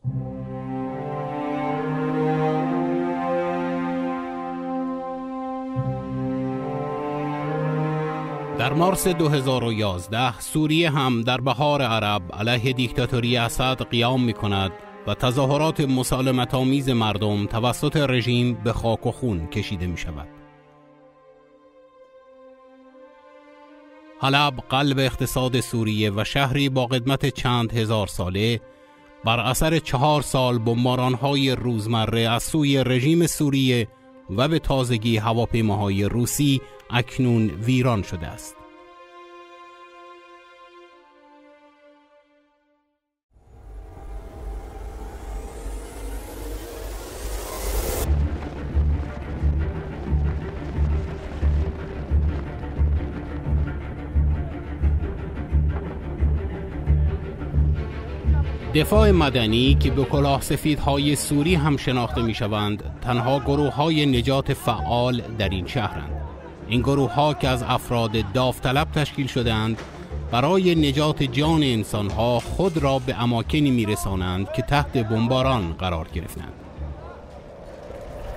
در مارس 2011 سوریه هم در بهار عرب علیه دیکتاتوری اسد قیام می کند و تظاهرات مسالمت‌آمیز مردم توسط رژیم به خاک و خون کشیده می شود. حلب قلب اقتصاد سوریه و شهری با قدمت چند هزار ساله بر اثر 4 سال بمباران‌های روزمره از سوی رژیم سوریه و به تازگی هواپیماهای روسی اکنون ویران شده است. دفاع مدنی که به کلاه سفیدهای سوری هم شناخته می شوند، تنها گروه های نجات فعال در این شهرند. این گروه ها که از افراد داوطلب تشکیل شدند برای نجات جان انسان ها خود را به اماکنی می رسانند که تحت بمباران قرار گرفتند.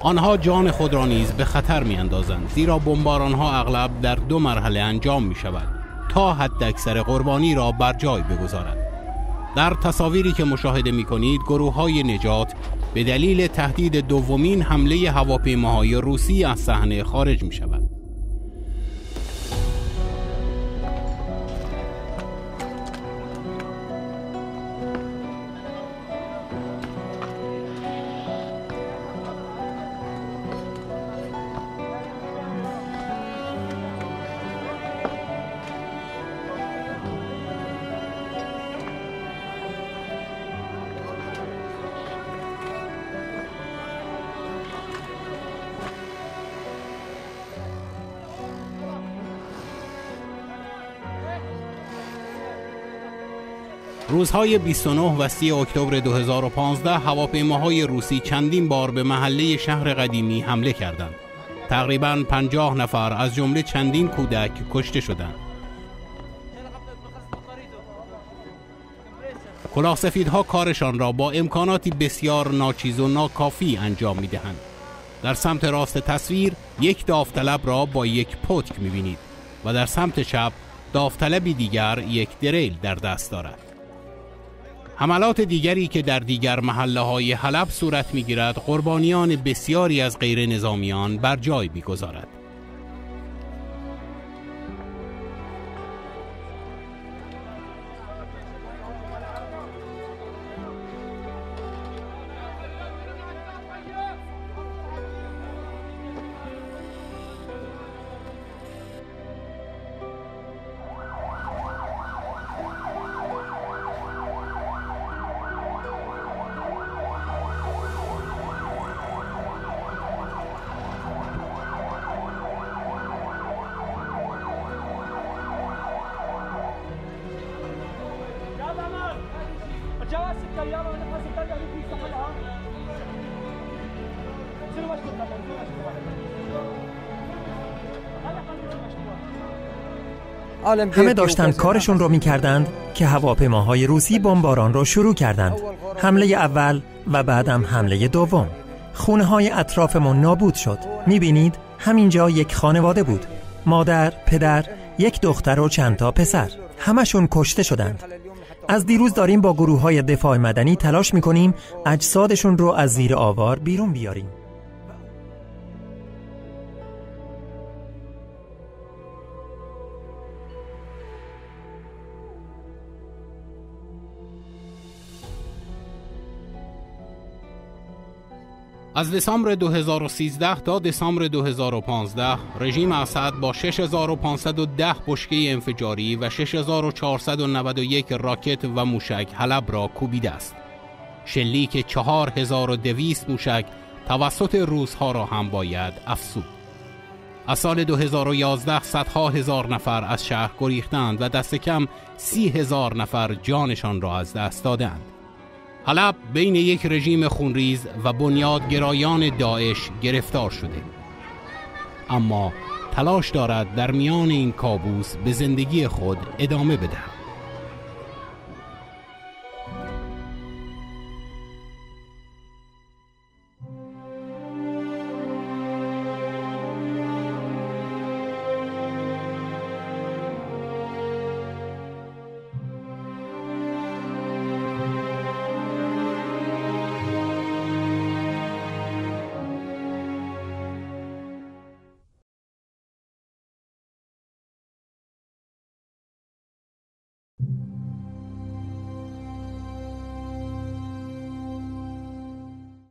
آنها جان خود را نیز به خطر می اندازند، زیرا بمباران ها اغلب در 2 مرحله انجام می شود تا حد اکثر قربانی را بر جای بگذارد. در تصاویری که مشاهده می کنید گروه‌های نجات به دلیل تهدید دومین حمله هواپیماهای روسی از صحنه خارج می شود. روزهای 29 و 30 اکتبر 2015 هواپیماهای روسی چندین بار به محله شهر قدیمی حمله کردند. تقریباً 50 نفر از جمله چندین کودک کشته شدند. کلاه سفیدها کارشان را با امکاناتی بسیار ناچیز و ناکافی انجام می‌دهند. در سمت راست تصویر یک داوطلب را با یک پتک می‌بینید و در سمت چپ داوطلبی دیگر یک دریل در دست دارد. حملات دیگری که در دیگر محله‌های حلب صورت می‌گیرد قربانیان بسیاری از غیر نظامیان بر جای می‌گذارد. همه داشتن کارشون رو می‌کردند که هواپیماهای روسی بمباران رو شروع کردند. حمله اول و بعدم حمله دوم. خونه‌های اطرافمون نابود شد. می‌بینید همینجا یک خانواده بود. مادر، پدر، یک دختر و چند تا پسر. همشون کشته شدند. از دیروز داریم با گروه‌های دفاع مدنی تلاش می‌کنیم اجسادشون رو از زیر آوار بیرون بیاریم. از دسامبر 2013 تا دسامبر 2015 رژیم اسد با 6510 بشکه انفجاری و 6491 راکت و موشک حلب را کوبیده است. شلیک 4200 موشک توسط روس‌ها را هم باید افزود. از سال 2011 صدها هزار نفر از شهر گریختند و دست کم 30,000 نفر جانشان را از دست دادند. حلب بین یک رژیم خونریز و بنیادگرایان داعش گرفتار شده، اما تلاش دارد در میان این کابوس به زندگی خود ادامه بدهد.